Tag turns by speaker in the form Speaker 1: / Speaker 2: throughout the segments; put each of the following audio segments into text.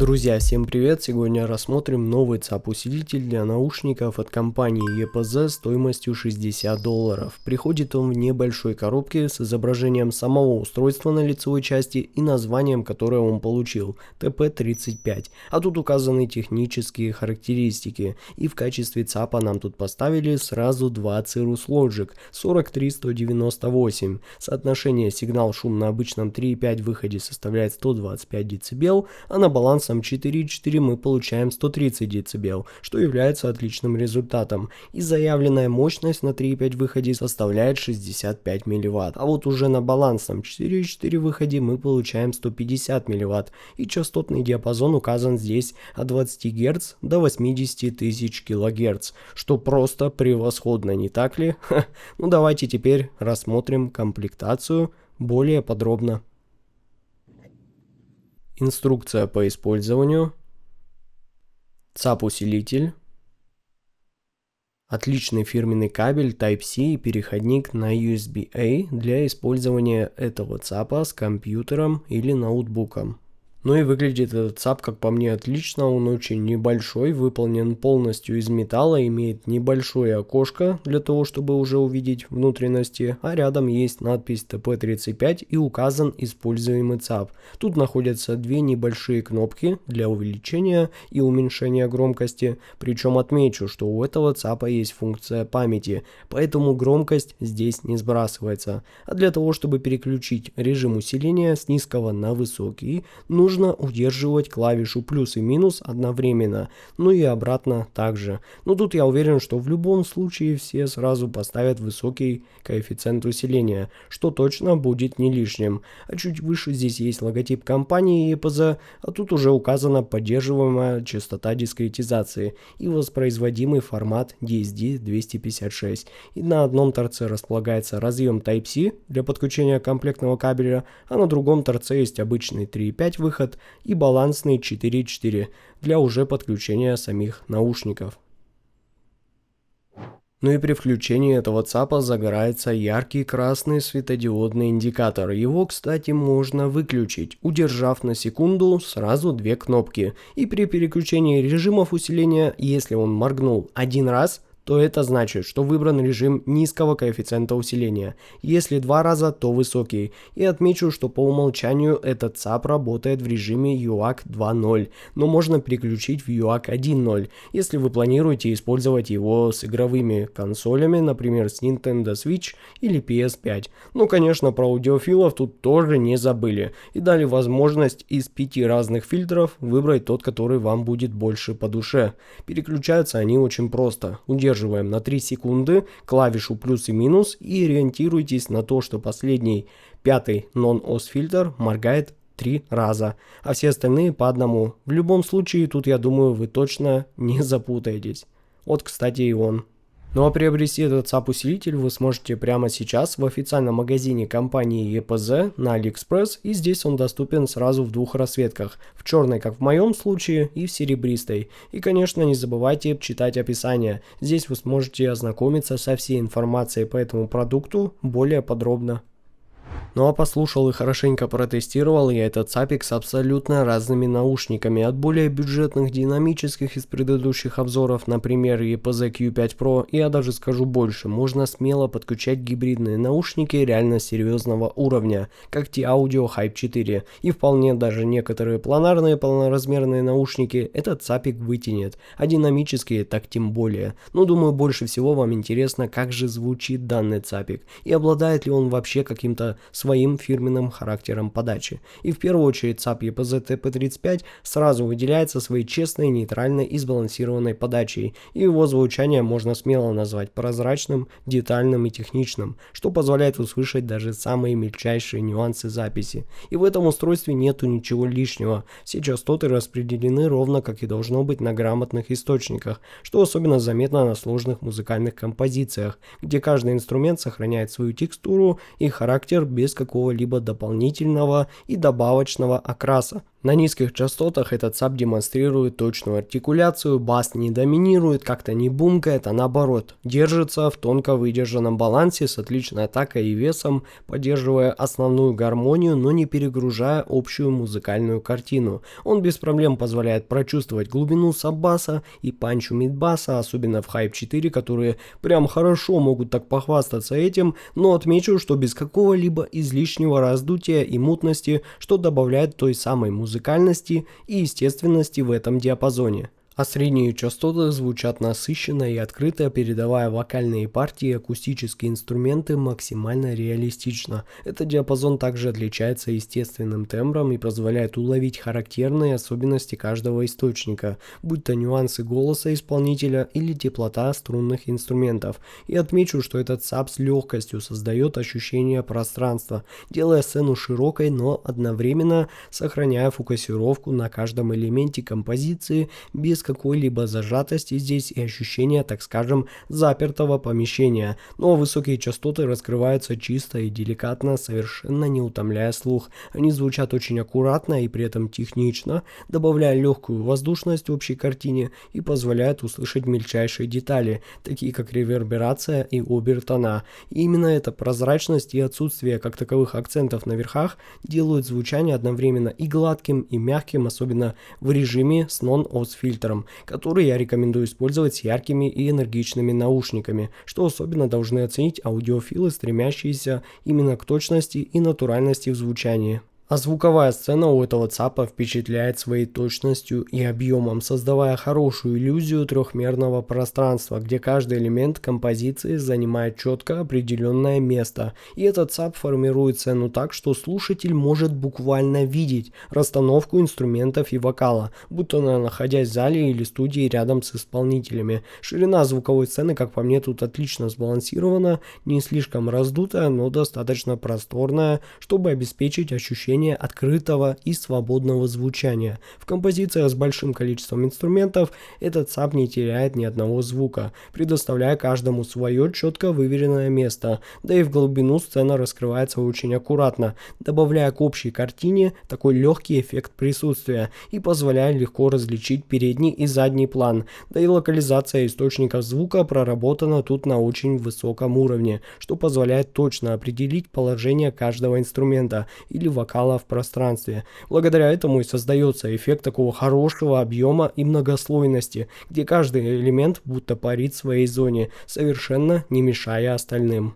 Speaker 1: Друзья, всем привет! Сегодня рассмотрим новый ЦАП-усилитель для наушников от компании EPZ стоимостью $60. Приходит он в небольшой коробке с изображением самого устройства на лицевой части и названием, которое он получил – TP35. А тут указаны технические характеристики. И в качестве ЦАПа нам тут поставили сразу два Cirrus Logic 43198. Соотношение сигнал-шум на обычном 3,5 выходе составляет 125 дБ, а на балансом 4.4 мы получаем 130 дБ, что является отличным результатом. И заявленная мощность на 3.5 выходе составляет 65 мВт. А вот уже на балансном 4.4 выходе мы получаем 150 мВт. И частотный диапазон указан здесь от 20 Гц до 80 тысяч кГц, что просто превосходно, не так ли? Ну давайте теперь рассмотрим комплектацию более подробно. Инструкция по использованию. ЦАП-усилитель. Отличный фирменный кабель Type-C и переходник на USB-A для использования этого ЦАПа с компьютером или ноутбуком. Ну и выглядит этот ЦАП, как по мне, отлично. Он очень небольшой, выполнен полностью из металла, имеет небольшое окошко для того, чтобы уже увидеть внутренности, а рядом есть надпись TP35 и указан используемый ЦАП. Тут находятся две небольшие кнопки для увеличения и уменьшения громкости, причем отмечу, что у этого ЦАПа есть функция памяти, поэтому громкость здесь не сбрасывается. А для того, чтобы переключить режим усиления с низкого на высокий, нужно удерживать клавишу плюс и минус одновременно, ну и обратно также. Но тут я уверен, что в любом случае все сразу поставят высокий коэффициент усиления, что точно будет не лишним. А чуть выше здесь есть логотип компании EPZ, а тут уже указана поддерживаемая частота дискретизации и воспроизводимый формат DSD-256. И на одном торце располагается разъем Type-C для подключения комплектного кабеля, а на другом торце есть обычный 3.5 выход и балансный 4.4 для уже подключения самих наушников. Ну и при включении этого ЦАПа загорается яркий красный светодиодный индикатор. Его, кстати, можно выключить, удержав на секунду сразу две кнопки. И при переключении режимов усиления, если он моргнул один раз, то это значит, что выбран режим низкого коэффициента усиления. Если два раза, то высокий. И отмечу, что по умолчанию этот ЦАП работает в режиме UAC 2.0, но можно переключить в UAC 1.0, если вы планируете использовать его с игровыми консолями, например, с Nintendo Switch или PS5. Ну, конечно, про аудиофилов тут тоже не забыли. И дали возможность из 5 разных фильтров выбрать тот, который вам будет больше по душе. Переключаются они очень просто. Удерживаем на 3 секунды клавишу плюс и минус и ориентируйтесь на то, что последний пятый Non-OS фильтр моргает 3 раза, а все остальные по одному. В любом случае, тут, я думаю, вы точно не запутаетесь. Вот, кстати, и он. Ну а приобрести этот ЦАП-усилитель вы сможете прямо сейчас в официальном магазине компании EPZ на AliExpress, и здесь он доступен сразу в двух расцветках, в черной, как в моем случае, и в серебристой. И, конечно, не забывайте читать описание, здесь вы сможете ознакомиться со всей информацией по этому продукту более подробно. Ну а послушал и хорошенько протестировал я этот ЦАПик с абсолютно разными наушниками, от более бюджетных динамических из предыдущих обзоров, например, EPZ Q5 Pro, и я даже скажу больше, можно смело подключать гибридные наушники реально серьезного уровня, как T-Audio Hype 4, и вполне даже некоторые планарные полноразмерные наушники этот ЦАПик вытянет, а динамические так тем более. Но думаю, больше всего вам интересно, как же звучит данный ЦАПик, и обладает ли он вообще каким-то своим фирменным характером подачи. И в первую очередь ЦАП EPZ TP35 сразу выделяется своей честной, нейтральной и сбалансированной подачей, и его звучание можно смело назвать прозрачным, детальным и техничным, что позволяет услышать даже самые мельчайшие нюансы записи. И в этом устройстве нету ничего лишнего, все частоты распределены ровно как и должно быть на грамотных источниках, что особенно заметно на сложных музыкальных композициях, где каждый инструмент сохраняет свою текстуру и характер без какого-либо дополнительного и добавочного окраса. На низких частотах этот САП демонстрирует точную артикуляцию, бас не доминирует, как-то не бумкает, а наоборот, держится в тонко выдержанном балансе с отличной атакой и весом, поддерживая основную гармонию, но не перегружая общую музыкальную картину. Он без проблем позволяет прочувствовать глубину саб-баса и панчу мид-баса, особенно в Hype 4, которые прям хорошо могут так похвастаться этим, но отмечу, что без какого-либо излишнего раздутия и мутности, что добавляет той самой музыкальности и естественности в этом диапазоне. А средние частоты звучат насыщенно и открыто, передавая вокальные партии и акустические инструменты максимально реалистично. Этот диапазон также отличается естественным тембром и позволяет уловить характерные особенности каждого источника, будь то нюансы голоса исполнителя или теплота струнных инструментов. И отмечу, что этот САП с легкостью создает ощущение пространства, делая сцену широкой, но одновременно сохраняя фокусировку на каждом элементе композиции без какой-либо зажатости здесь и ощущения, так скажем, запертого помещения, но высокие частоты раскрываются чисто и деликатно, совершенно не утомляя слух. Они звучат очень аккуратно и при этом технично, добавляя легкую воздушность в общей картине и позволяют услышать мельчайшие детали, такие как реверберация и обертона. И именно эта прозрачность и отсутствие как таковых акцентов на верхах делают звучание одновременно и гладким, и мягким, особенно в режиме с non-os фильтром, который я рекомендую использовать с яркими и энергичными наушниками, что особенно должны оценить аудиофилы, стремящиеся именно к точности и натуральности в звучании. А звуковая сцена у этого ЦАПа впечатляет своей точностью и объемом, создавая хорошую иллюзию трехмерного пространства, где каждый элемент композиции занимает четко определенное место. И этот ЦАП формирует сцену так, что слушатель может буквально видеть расстановку инструментов и вокала, будто находясь в зале или студии рядом с исполнителями. Ширина звуковой сцены, как по мне, тут отлично сбалансирована, не слишком раздутая, но достаточно просторная, чтобы обеспечить ощущение открытого и свободного звучания. В композициях с большим количеством инструментов этот САП не теряет ни одного звука, предоставляя каждому свое четко выверенное место, да и в глубину сцена раскрывается очень аккуратно, добавляя к общей картине такой легкий эффект присутствия и позволяя легко различить передний и задний план, да и локализация источников звука проработана тут на очень высоком уровне, что позволяет точно определить положение каждого инструмента или вокала в пространстве. Благодаря этому и создается эффект такого хорошего объема и многослойности, где каждый элемент будто парит в своей зоне, совершенно не мешая остальным.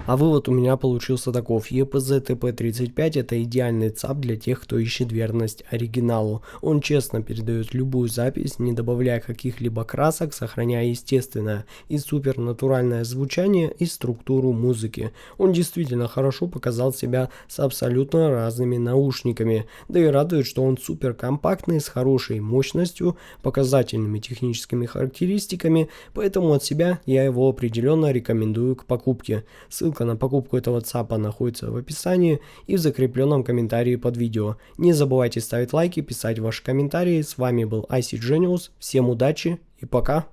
Speaker 1: А вывод у меня получился таков: EPZ TP35 это идеальный ЦАП для тех, кто ищет верность оригиналу. Он честно передает любую запись, не добавляя каких-либо красок, сохраняя естественное и супернатуральное звучание и структуру музыки. Он действительно хорошо показал себя с абсолютно разными наушниками, да и радует, что он супер компактный, с хорошей мощностью, показательными техническими характеристиками, поэтому от себя я его определенно рекомендую к покупке. Ссылка на покупку этого ЦАПа находится в описании и в закрепленном комментарии под видео. Не забывайте ставить лайки, писать ваши комментарии. С вами был IC Genius. Всем удачи и пока!